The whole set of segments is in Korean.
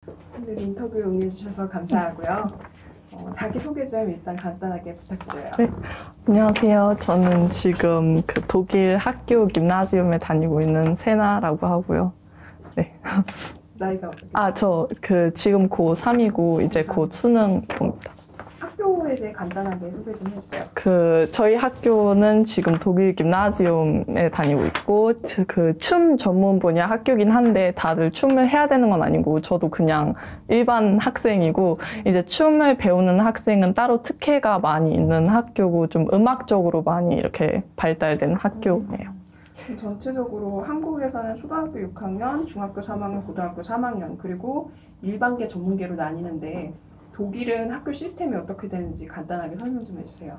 오늘 인터뷰 응해주셔서 감사하고요. 자기소개 좀 일단 간단하게 부탁드려요. 네. 안녕하세요. 저는 지금 그 독일 학교 김나지움에 다니고 있는 세나라고 하고요. 네. 나이가 어떻게 되세요? 저 지금 고3이고 이제 곧 수능 봅니다. 학교에 대해 간단하게 소개 좀 해주세요. 저희 학교는 지금 독일 김나지움에 다니고 있고 춤 전문 분야 학교긴 한데 다들 춤을 해야 되는 건 아니고 저도 그냥 일반 학생이고 이제 춤을 배우는 학생은 따로 특혜가 많이 있는 학교고 좀 음악적으로 많이 이렇게 발달된 학교예요. 전체적으로 한국에서는 초등학교 6학년, 중학교 3학년, 고등학교 3학년 그리고 일반계, 전문계로 나뉘는데 독일은 학교 시스템이 어떻게 되는지 간단하게 설명 좀 해주세요.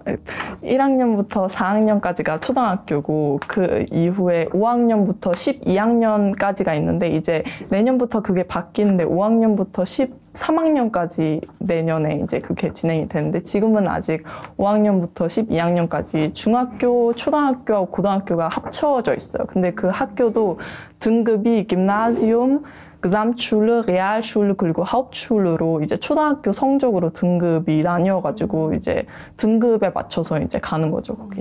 1학년부터 4학년까지가 초등학교고 그 이후에 5학년부터 12학년까지가 있는데 이제 내년부터 그게 바뀌는데 5학년부터 13학년까지 내년에 이제 그게 진행이 되는데 지금은 아직 5학년부터 12학년까지 중학교, 초등학교와 고등학교가 합쳐져 있어요. 근데 그 학교도 등급이 김나지움, Gesamtschule, Realschule 그리고 Hauptschul로 이제 초등학교 성적으로 등급이 나뉘어가지고 이제 등급에 맞춰서 이제 가는 거죠 거기.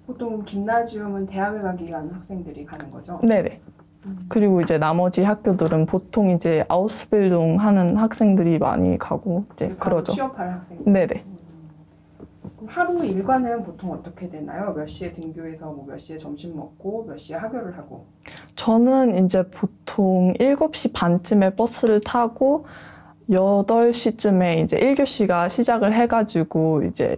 보통 김나지움은 대학을 가기 위한 학생들이 가는 거죠? 네네. 그리고 이제 나머지 학교들은 보통 이제 아우스빌딩 하는 학생들이 많이 가고 이제 그러죠. 취업할 학생들. 네네. 그럼 하루 일과는 보통 어떻게 되나요? 몇 시에 등교해서 뭐 몇 시에 점심 먹고 몇 시에 하교를 하고? 저는 이제 보통 7시 반쯤에 버스를 타고 8시쯤에 이제 1교시가 시작을 해가지고 이제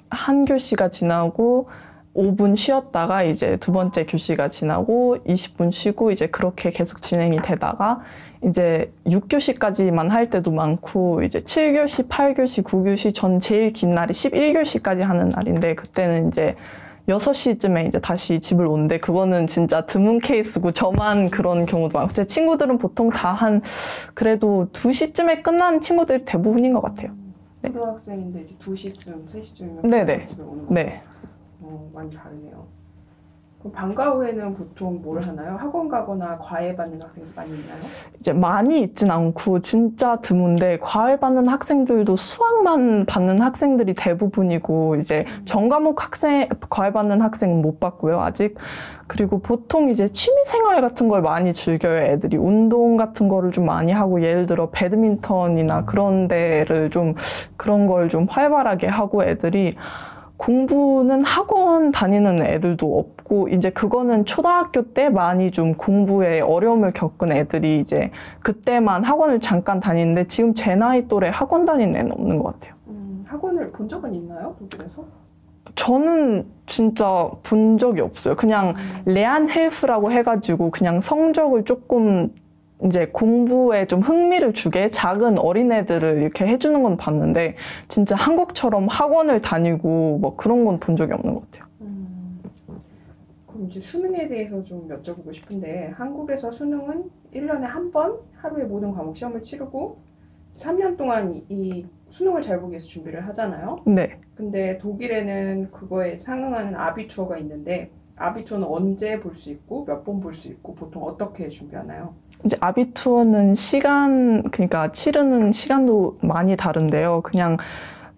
한 교시가 지나고 5분 쉬었다가 이제 두 번째 교시가 지나고 20분 쉬고 이제 그렇게 계속 진행이 되다가 이제 6교시까지만 할 때도 많고 이제 7교시, 8교시, 9교시 전 제일 긴 날이 11교시까지 하는 날인데 그때는 이제 6시쯤에 이제 다시 집을 오는데 그거는 진짜 드문 케이스고 저만 그런 경우도 많고 제 친구들은 보통 다 그래도 2시쯤에 끝나는 친구들이 대부분인 것 같아요. 네. 고등학생인데 이제 2시쯤, 3시쯤이면 네네. 집에 오는 거죠? 네. 많이 다르네요. 그럼 방과 후에는 보통 뭘 하나요? 학원 가거나 과외 받는 학생들 많이 있나요? 이제 많이 있진 않고 진짜 드문데 과외 받는 학생들도 수학만 받는 학생들이 대부분이고 이제 전과목 과외 받는 학생은 못 받고요 아직. 그리고 보통 이제 취미생활 같은 걸 많이 즐겨요 애들이. 운동 같은 거를 좀 많이 하고 예를 들어 배드민턴이나 그런 데를 좀 그런 걸 좀 활발하게 하고 애들이 공부는 학원 다니는 애들도 없고 이제 그거는 초등학교 때 많이 좀 공부에 어려움을 겪은 애들이 이제 그때만 학원을 잠깐 다니는데 지금 제 나이 또래 학원 다니는 애는 없는 것 같아요. 학원을 본 적은 있나요? 독일에서? 저는 진짜 본 적이 없어요. 그냥 레안헬프라고 해가지고 그냥 성적을 조금 이제 공부에 좀 흥미를 주게 작은 어린애들을 이렇게 해주는 건 봤는데 진짜 한국처럼 학원을 다니고 뭐 그런 건 본 적이 없는 것 같아요. 그럼 이제 수능에 대해서 좀 여쭤보고 싶은데 한국에서 수능은 1년에 한 번 하루에 모든 과목 시험을 치르고 3년 동안 이 수능을 잘 보기 위해서 준비를 하잖아요. 네. 근데 독일에는 그거에 상응하는 아비투어가 있는데 아비투어는 언제 볼 수 있고 몇 번 볼 수 있고 보통 어떻게 준비하나요? 이제 아비투어는 그러니까 치르는 시간도 많이 다른데요. 그냥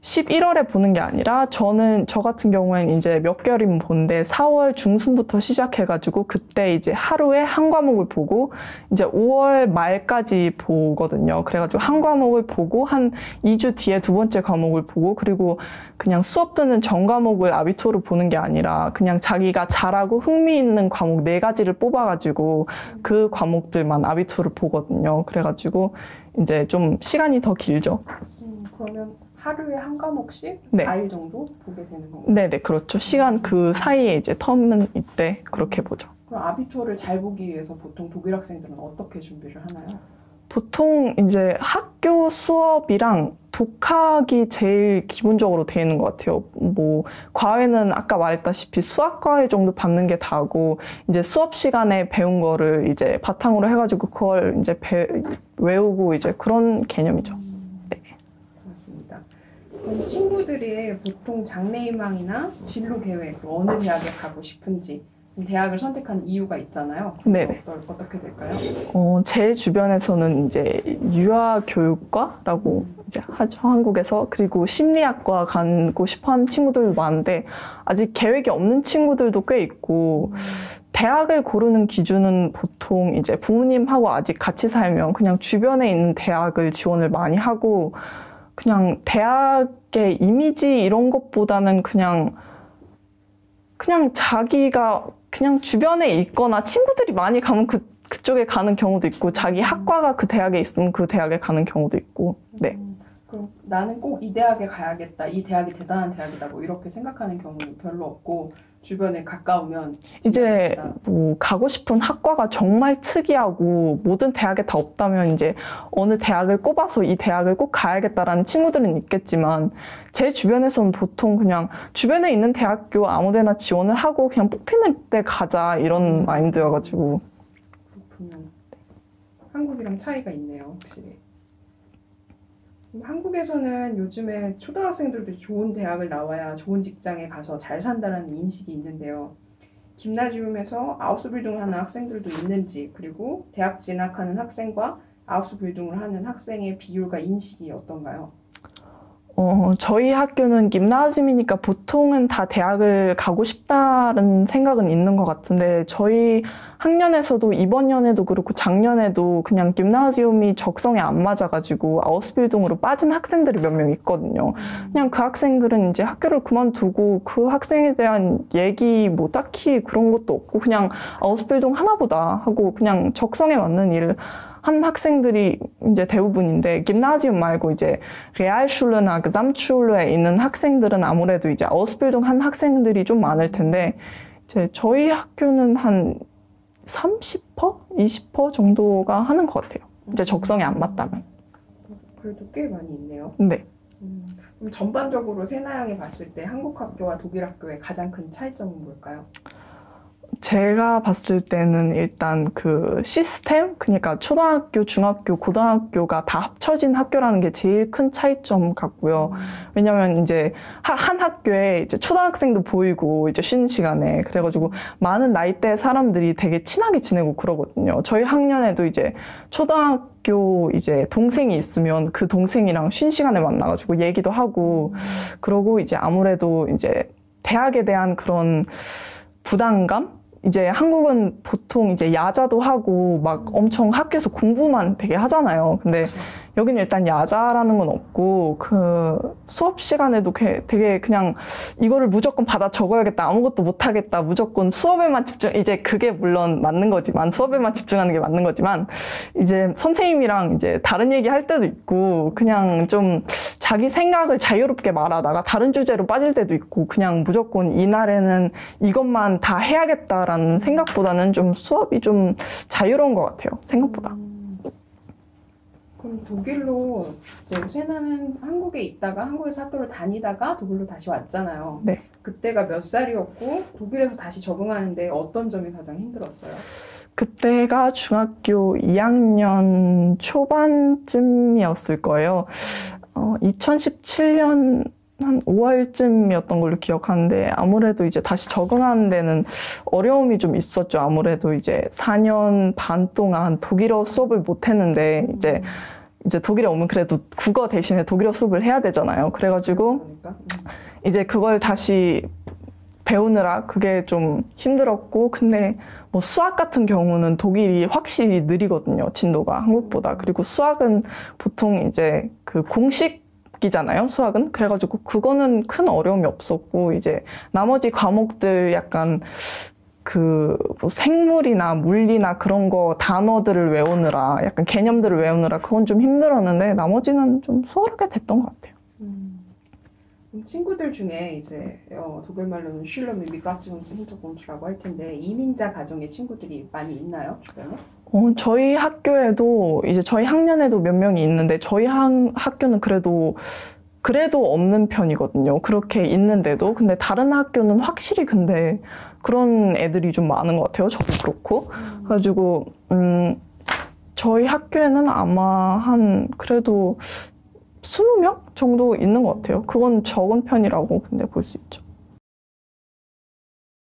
11월에 보는 게 아니라 저 같은 경우에는 이제 몇 개월이면 보는데 4월 중순부터 시작해가지고 그때 이제 하루에 한 과목을 보고 이제 5월 말까지 보거든요. 그래가지고 한 과목을 보고 한 2주 뒤에 두 번째 과목을 보고 그리고 그냥 수업 듣는 전 과목을 아비투어로 보는 게 아니라 그냥 자기가 잘하고 흥미 있는 과목 4가지를 뽑아가지고 그 과목들만 아비투어를 보거든요. 그래가지고 이제 좀 시간이 더 길죠. 그러면 하루에 한 과목씩 네. 4일 정도 보게 되는 건가요? 네네, 그렇죠. 시간 그 사이에 이제 텀은 이때 그렇게 보죠. 그럼 아비투어를 잘 보기 위해서 보통 독일 학생들은 어떻게 준비를 하나요? 보통 이제 학교 수업이랑 독학이 제일 기본적으로 돼 있는 것 같아요. 뭐 과외는 아까 말했다시피 수학 과외 정도 받는 게 다고 이제 수업 시간에 배운 거를 이제 바탕으로 해가지고 그걸 이제 외우고 이제 그런 개념이죠. 네. 그렇습니다. 그럼 친구들이 보통 장래희망이나 진로 계획, 어느 대학에 가고 싶은지 대학을 선택한 이유가 있잖아요. 네네. 어떻게 될까요? 제 주변에서는 이제 유아교육과라고 이제 하죠, 한국에서. 그리고 심리학과 가고 싶어 하는 친구들도 많은데, 아직 계획이 없는 친구들도 꽤 있고, 대학을 고르는 기준은 보통 이제 부모님하고 아직 같이 살면 그냥 주변에 있는 대학을 지원을 많이 하고, 그냥 대학의 이미지 이런 것보다는 그냥 자기가 그냥 주변에 있거나 친구들이 많이 가면 그쪽에 가는 경우도 있고, 자기 학과가 그 대학에 있으면 그 대학에 가는 경우도 있고. 네. 그럼 나는 꼭 이 대학에 가야겠다, 이 대학이 대단한 대학이다, 뭐 이렇게 생각하는 경우는 별로 없고, 주변에 가까우면 이제 지나가겠다. 뭐 가고 싶은 학과가 정말 특이하고 모든 대학에 다 없다면 이제 어느 대학을 꼽아서 이 대학을 꼭 가야겠다라는 친구들은 있겠지만, 제 주변에서는 보통 그냥 주변에 있는 대학교 아무 데나 지원을 하고 그냥 뽑히는 데 가자 이런 마인드여가지고. 그렇군요. 한국이랑 차이가 있네요, 확실히. 그럼 한국에서는 요즘에 초등학생들도 좋은 대학을 나와야 좋은 직장에 가서 잘 산다는 인식이 있는데요. 김나지움에서 아우스빌딩을 하는 학생들도 있는지, 그리고 대학 진학하는 학생과 아우스빌딩을 하는 학생의 비율과 인식이 어떤가요? 저희 학교는 김나즘이니까 보통은 다 대학을 가고 싶다는 생각은 있는 것 같은데, 저희 학년에서도 이번 년에도 그렇고 작년에도 그냥 김나지움이 적성에 안 맞아가지고 아우스빌딩으로 빠진 학생들이 몇 명 있거든요. 그냥 그 학생들은 이제 학교를 그만두고 그 학생에 대한 얘기 뭐 딱히 그런 것도 없고 그냥 아우스빌딩 하나보다 하고 그냥 적성에 맞는 일을 한 학생들이 이제 대부분인데, 김나지움 말고 이제 레알슐레나 그잠슐레에 있는 학생들은 아무래도 이제 아우스빌딩 한 학생들이 좀 많을 텐데, 이제 저희 학교는 한 30%? 20% 정도가 하는 것 같아요. 이제 적성에 안 맞다면. 그래도 꽤 많이 있네요. 네. 그럼 전반적으로 세나양이 봤을 때 한국 학교와 독일 학교의 가장 큰 차이점은 뭘까요? 제가 봤을 때는 일단 그 시스템, 그러니까 초등학교, 중학교, 고등학교가 다 합쳐진 학교라는 게 제일 큰 차이점 같고요. 왜냐면 이제 한 학교에 이제 초등학생도 보이고 이제 쉬는 시간에 그래가지고 많은 나이대 사람들이 되게 친하게 지내고 그러거든요. 저희 학년에도 이제 초등학교 이제 동생이 있으면 그 동생이랑 쉬는 시간에 만나가지고 얘기도 하고, 그러고 이제 아무래도 이제 대학에 대한 그런 부담감? 이제 한국은 보통 이제 야자도 하고 막 엄청 학교에서 공부만 되게 하잖아요. 근데 여기는 일단 야자라는 건 없고, 그 수업 시간에도 되게 그냥 이거를 무조건 받아 적어야겠다, 아무것도 못 하겠다, 무조건 수업에만 집중, 이제 그게 물론 맞는 거지만, 수업에만 집중하는 게 맞는 거지만, 이제 선생님이랑 이제 다른 얘기 할 때도 있고, 그냥 좀 자기 생각을 자유롭게 말하다가 다른 주제로 빠질 때도 있고, 그냥 무조건 이날에는 이것만 다 해야겠다라는 생각보다는 좀 수업이 좀 자유로운 것 같아요, 생각보다. 그럼 독일로 이제 세나는 한국에 있다가 한국에서 학교를 다니다가 독일로 다시 왔잖아요. 네. 그때가 몇 살이었고 독일에서 다시 적응하는데 어떤 점이 가장 힘들었어요? 그때가 중학교 2학년 초반쯤이었을 거예요. 2017년 한 5월쯤이었던 걸로 기억하는데, 아무래도 이제 다시 적응하는 데는 어려움이 좀 있었죠. 아무래도 이제 4년 반 동안 독일어 수업을 못 했는데, 이제 독일에 오면 그래도 국어 대신에 독일어 수업을 해야 되잖아요. 그래가지고 그러니까. 이제 그걸 다시 배우느라 그게 좀 힘들었고, 근데 뭐 수학 같은 경우는 독일이 확실히 느리거든요, 진도가 한국보다. 그리고 수학은 보통 이제 그 공식이잖아요, 수학은. 그래가지고 그거는 큰 어려움이 없었고, 이제 나머지 과목들 약간 뭐 생물이나 물리나 그런 거 단어들을 외우느라, 약간 개념들을 외우느라 그건 좀 힘들었는데, 나머지는 좀 수월하게 됐던 것 같아요. 그럼 친구들 중에 이제 독일 말로는 슐러미 미그라치온스 힌터grund라고 할 텐데, 이민자 가정의 친구들이 많이 있나요, 주변에? 저희 학교에도 이제 저희 학년에도 몇 명이 있는데, 저희 학교는 그래도 없는 편이거든요. 그렇게 있는데도. 근데 다른 학교는 확실히 근데 그런 애들이 좀 많은 것 같아요. 저도 그렇고. 그래가지고 저희 학교에는 아마 그래도 20명 정도 있는 것 같아요. 그건 적은 편이라고 근데 볼 수 있죠.